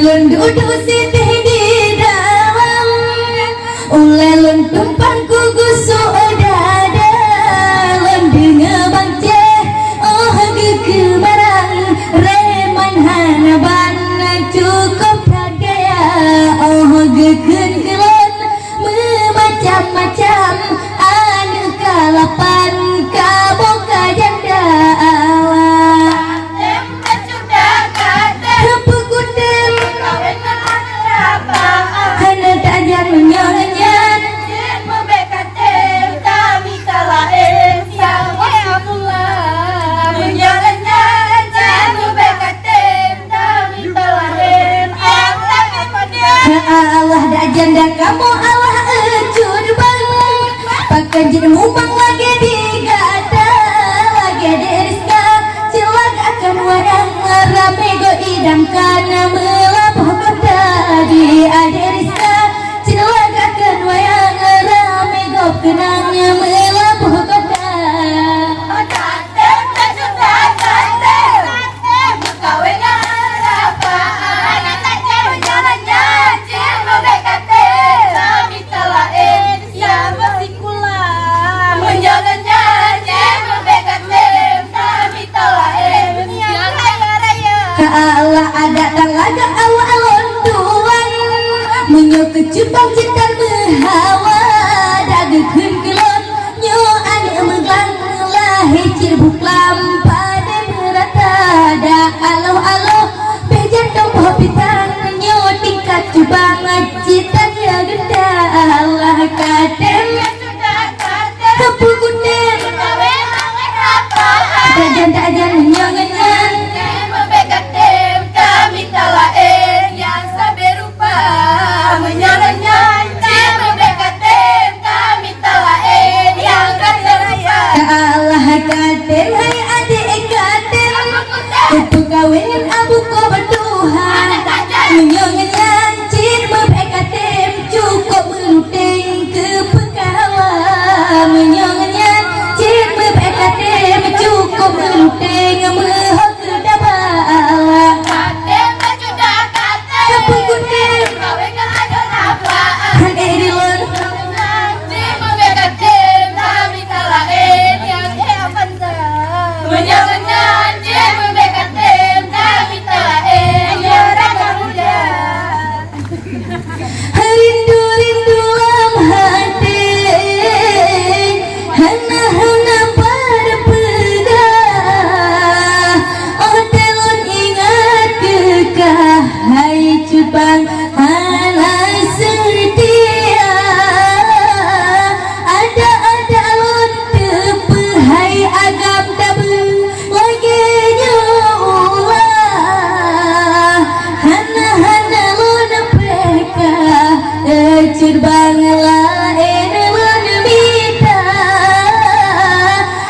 ulun duduk sitih di dalam ulun tumpang kugusu dada ulun dengar bangce oh gegemarang reman hanaban cukup gaya oh gegen kelon memacam-macam anu kalapan kaboka janda Allah dah janda kamu Allah ecur bang pakai jenmu bang lagi digata lagi diriska cilak akan wayang rame go idam kana melabuh kota di adiriska cilak akan wayang rame go kenangnya melabuh kota Allah ada tangga awal tuan menyo kecubang cintan berhawa dagegkeun kelon nyo ane megang lahi cirbuk pada merata da aloh bejan dong pohon pitang nyo tingkat cubang cinta dia genda Allah kadem kepukuten dajan nyo ngenyan yang saberupa menyalannya cibebekatem kami talaen yang kaseraya Allah katem hai adik katem itu kawin abu ko bertuhan menyongan cibebekatem cukup meluteng ke pekawa menyongan cibebekatem cukup meluteng mehok ke dabala Bang halai setia ada alun tepehai agam dabu lagi nyulah hana lun peka ecur bang lain lun mita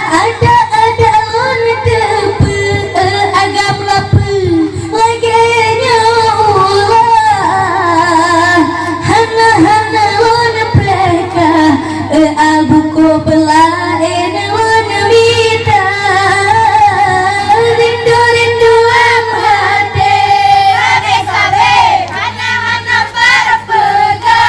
ada alun tepeh agam lapu lagi abuku pelain wanita rindu hati sabe hana berpegang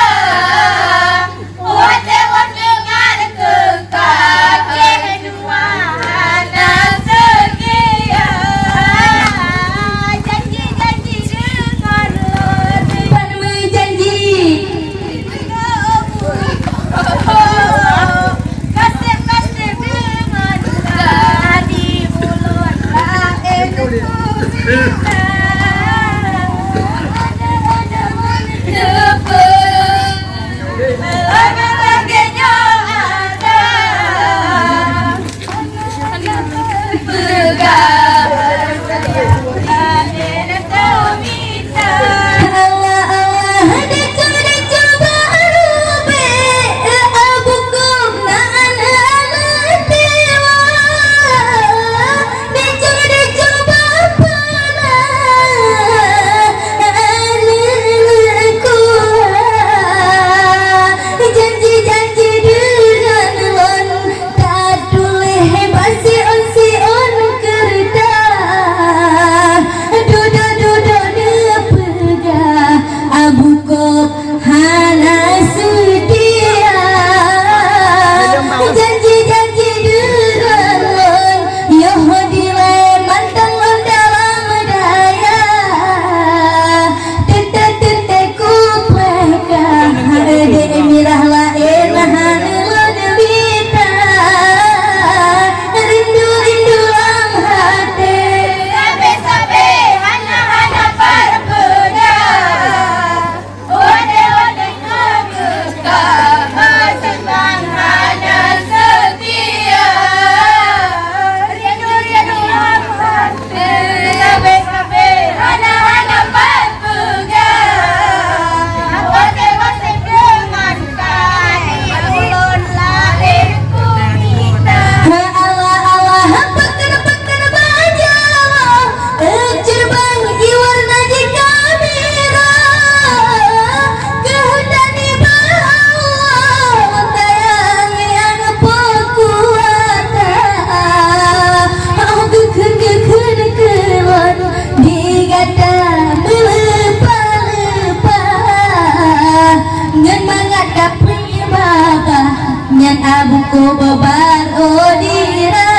dengan abuku bebar odira